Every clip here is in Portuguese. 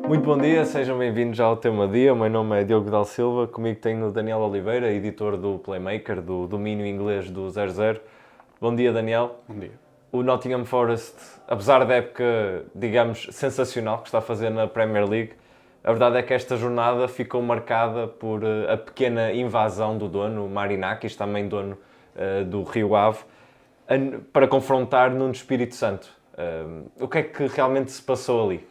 Muito bom dia, sejam bem-vindos ao Tema Dia. O meu nome é Diogo Dal Silva, comigo tenho o Daniel Oliveira, editor do Playmaker, do domínio inglês do 00. Bom dia, Daniel. Bom dia. O Nottingham Forest, apesar da época, digamos, sensacional que está a fazer na Premier League, a verdade é que esta jornada ficou marcada por a pequena invasão do dono, o Marinakis, também dono do Rio Ave, para confrontar Nuno Espírito Santo. O que é que realmente se passou ali?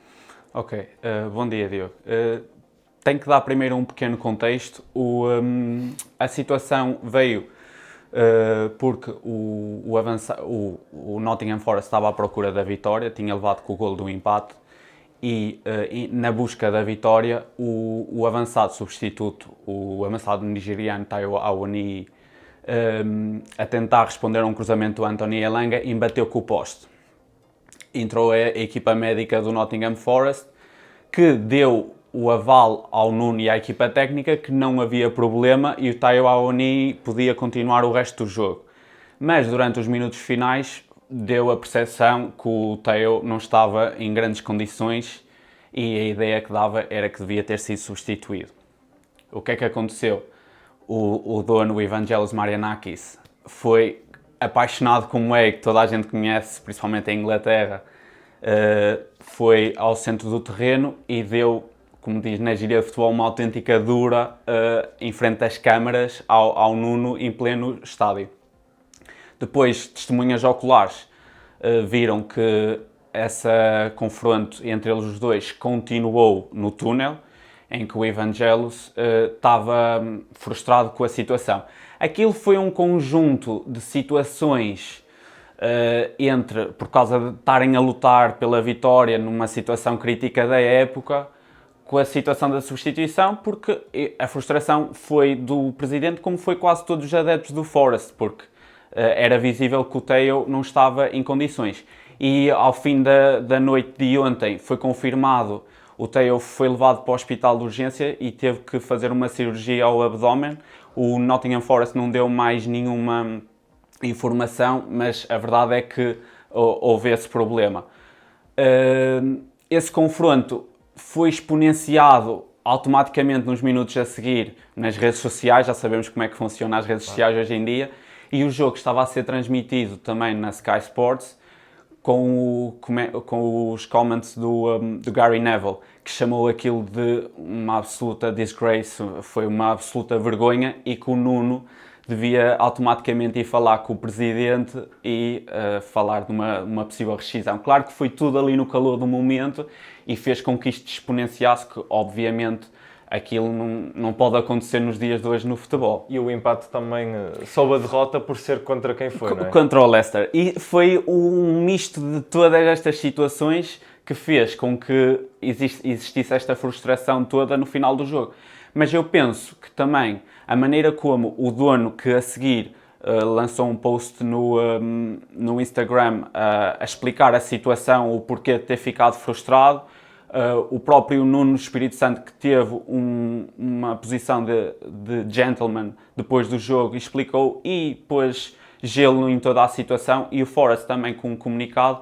Ok, bom dia, Diogo. Tenho que dar primeiro um pequeno contexto. A situação veio porque o Nottingham Forest estava à procura da vitória, tinha levado com o golo do empate e na busca da vitória o avançado substituto, o avançado nigeriano Taiwo Awoniyi, a tentar responder a um cruzamento do Anthony Elanga, embateu com o poste. Entrou a equipa médica do Nottingham Forest, que deu o aval ao Nuno e à equipa técnica que não havia problema e o Taiwo Awoniyi podia continuar o resto do jogo. Mas durante os minutos finais deu a percepção que o Taiwo não estava em grandes condições e a ideia que dava era que devia ter sido substituído. O que é que aconteceu? O dono, o Evangelos Marianakis, foi apaixonado como é, que toda a gente conhece, principalmente em Inglaterra, foi ao centro do terreno e deu, como diz na gíria de futebol, uma autêntica dura em frente às câmaras ao Nuno em pleno estádio. Depois, testemunhas oculares viram que esse confronto entre eles os dois continuou no túnel, em que o Evangelos estava frustrado com a situação. Aquilo foi um conjunto de situações por causa de estarem a lutar pela vitória numa situação crítica da época, com a situação da substituição, porque a frustração foi do presidente, como foi quase todos os adeptos do Forest, porque era visível que o Taiwo não estava em condições. E ao fim da noite de ontem foi confirmado, o Taiwo foi levado para o hospital de urgência e teve que fazer uma cirurgia ao abdômen. O Nottingham Forest não deu mais nenhuma informação, mas a verdade é que houve esse problema. Esse confronto foi exponenciado automaticamente nos minutos a seguir nas redes sociais, já sabemos como é que funciona as redes sociais hoje em dia, e o jogo estava a ser transmitido também na Sky Sports, com os comments do Gary Neville, que chamou aquilo de uma absoluta disgrace, foi uma absoluta vergonha, e que o Nuno devia automaticamente ir falar com o presidente e falar de uma possível rescisão. Claro que foi tudo ali no calor do momento e fez com que isto exponenciasse, que obviamente aquilo não pode acontecer nos dias de hoje no futebol. E o empate também soube a derrota por ser contra quem foi, não é? Contra o Leicester. E foi um misto de todas estas situações que fez com que existisse esta frustração toda no final do jogo. Mas eu penso que também a maneira como o dono, que a seguir lançou um post no Instagram a explicar a situação, o porquê de ter ficado frustrado, o próprio Nuno Espírito Santo, que teve uma posição de gentleman depois do jogo, explicou e pôs gelo em toda a situação, e o Forest também com um comunicado,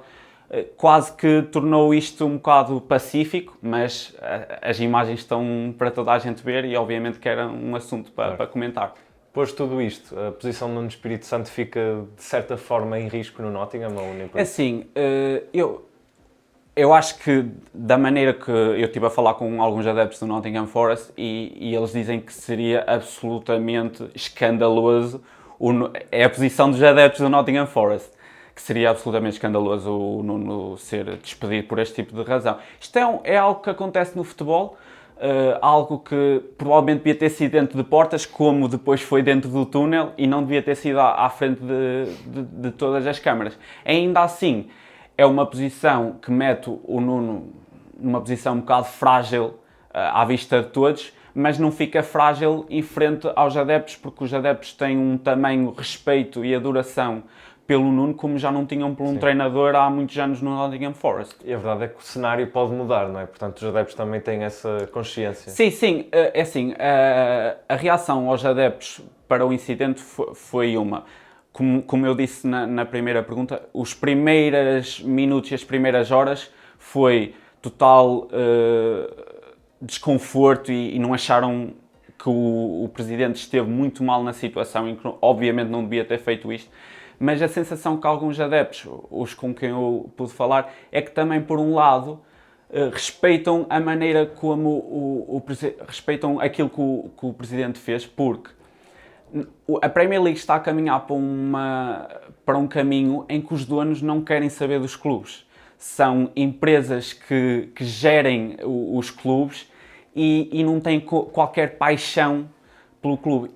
quase que tornou isto um bocado pacífico, mas as imagens estão para toda a gente ver e obviamente que era um assunto para comentar. Depois de tudo isto, a posição do Nuno Espírito Santo fica de certa forma em risco no Nottingham ou nem por isso? Assim, eu acho que da maneira que eu estive a falar com alguns adeptos do Nottingham Forest e eles dizem que seria absolutamente escandaloso, é a posição dos adeptos do Nottingham Forest, que seria absolutamente escandaloso o Nuno ser despedido por este tipo de razão. Isto é algo que acontece no futebol, algo que provavelmente devia ter sido dentro de portas, como depois foi dentro do túnel, e não devia ter sido à frente de todas as câmaras. Ainda assim, é uma posição que mete o Nuno numa posição um bocado frágil à vista de todos, mas não fica frágil em frente aos adeptos, porque os adeptos têm um tamanho respeito e adoração pelo Nuno, como já não tinham por um treinador há muitos anos no Nottingham Forest. E a verdade é que o cenário pode mudar, não é? Portanto, os adeptos também têm essa consciência. Sim, é assim, a reação aos adeptos para o incidente foi uma. Como eu disse na primeira pergunta, os primeiros minutos e as primeiras horas foi total desconforto e não acharam que o presidente esteve muito mal na situação e que obviamente não devia ter feito isto. Mas a sensação que alguns adeptos, os com quem eu pude falar, é que também, por um lado, respeitam a maneira como respeitam aquilo que o presidente fez, porque a Premier League está a caminhar para um caminho em que os donos não querem saber dos clubes. São empresas que gerem os clubes e não têm qualquer paixão pelo clube.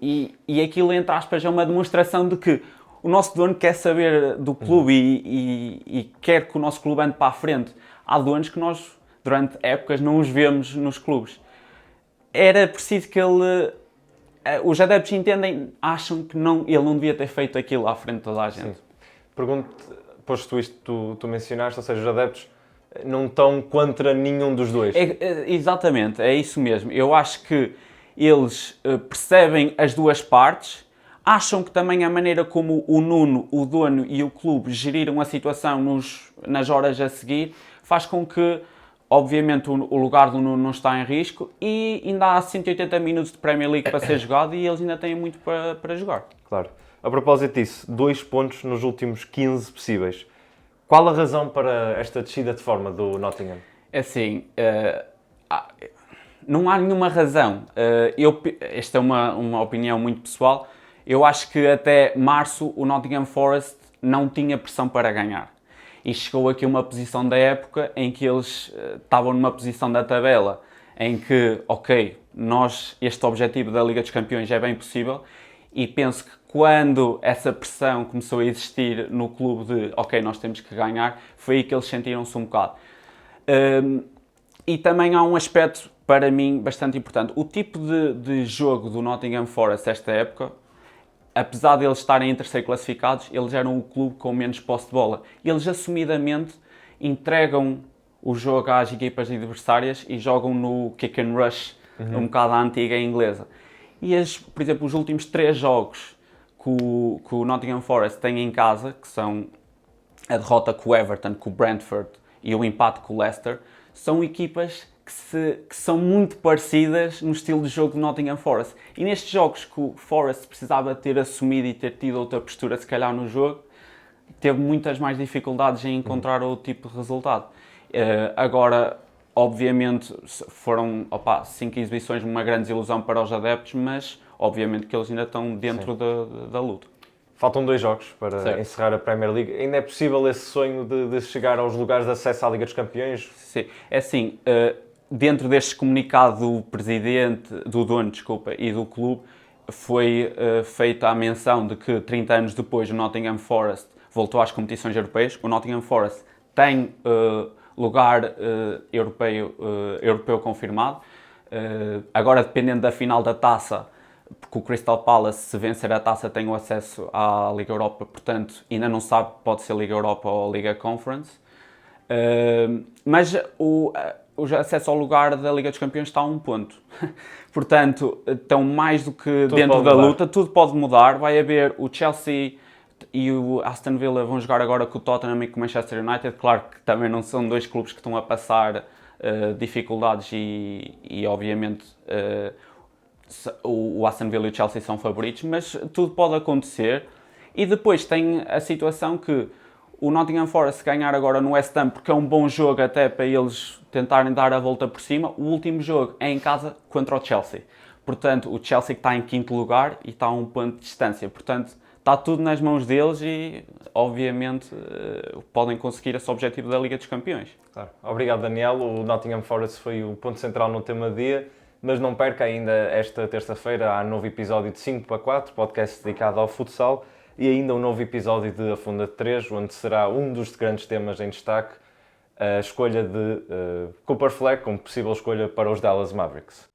E aquilo, entre aspas, é uma demonstração de que o nosso dono quer saber do clube e quer que o nosso clube ande para a frente. Há donos que nós, durante épocas, não os vemos nos clubes. Era preciso que os adeptos acham que ele não devia ter feito aquilo à frente de toda a gente. Sim. Pergunto, posto isto tu mencionaste, ou seja, os adeptos não estão contra nenhum dos dois. Exatamente, é isso mesmo. Eu acho que eles percebem as duas partes, acham que também a maneira como o Nuno, o dono e o clube geriram a situação nas horas a seguir faz com que, obviamente, o lugar do Nuno não está em risco e ainda há 180 minutos de Premier League para ser jogado e eles ainda têm muito para jogar. Claro. A propósito disso, 2 pontos nos últimos 15 possíveis. Qual a razão para esta descida de forma do Nottingham? É assim, não há nenhuma razão. Esta é uma opinião muito pessoal. Eu acho que até março o Nottingham Forest não tinha pressão para ganhar. E chegou aqui uma posição da época em que eles estavam numa posição da tabela em que, ok, este objetivo da Liga dos Campeões é bem possível e penso que quando essa pressão começou a existir no clube de, ok, nós temos que ganhar, foi aí que eles sentiram-se um bocado. E também há um aspecto, para mim, bastante importante. O tipo de jogo do Nottingham Forest esta época, apesar de eles estarem em terceiro classificados, eles eram o clube com menos posse de bola. Eles assumidamente entregam o jogo às equipas adversárias e jogam no kick and rush, um bocado à antiga inglesa. E, por exemplo, os últimos 3 jogos que o Nottingham Forest tem em casa, que são a derrota com o Everton, com o Brentford e o empate com o Leicester, são equipas que são muito parecidas no estilo de jogo do Nottingham Forest. E nestes jogos que o Forest precisava ter assumido e ter tido outra postura, se calhar, no jogo, teve muitas mais dificuldades em encontrar outro tipo de resultado. Agora, obviamente, foram 5 exibições, uma grande desilusão para os adeptos, mas obviamente que eles ainda estão dentro da luta. Faltam 2 jogos para encerrar a Premier League. Ainda é possível esse sonho de chegar aos lugares de acesso à Liga dos Campeões? Sim, é assim, dentro deste comunicado do dono e do clube, foi feita a menção de que 30 anos depois o Nottingham Forest voltou às competições europeias. O Nottingham Forest tem lugar europeu confirmado. Agora, dependendo da final da taça, porque o Crystal Palace, se vencer a taça, tem o acesso à Liga Europa, portanto, ainda não sabe, pode ser Liga Europa ou Liga Conference. Mas o acesso ao lugar da Liga dos Campeões está a 1 ponto. Portanto, estão mais do que tudo dentro da mudar. luta, tudo pode mudar. Vai haver o Chelsea e o Aston Villa vão jogar agora com o Tottenham e com o Manchester United. Claro que também não são 2 clubes que estão a passar dificuldades e obviamente, o Aston Villa e o Chelsea são favoritos, mas tudo pode acontecer. E depois tem a situação que o Nottingham Forest ganhar agora no West Ham, porque é um bom jogo até para eles tentarem dar a volta por cima. O último jogo é em casa contra o Chelsea. Portanto, o Chelsea que está em 5º lugar e está a 1 ponto de distância. Portanto, está tudo nas mãos deles e, obviamente, podem conseguir esse objetivo da Liga dos Campeões. Claro. Obrigado, Daniel. O Nottingham Forest foi o ponto central no tema do dia, mas não perca ainda esta terça-feira há novo episódio de 5 para 4, podcast dedicado ao futsal, e ainda um novo episódio de A Funda de 3, onde será um dos grandes temas em destaque, a escolha de Cooper Fleck como possível escolha para os Dallas Mavericks.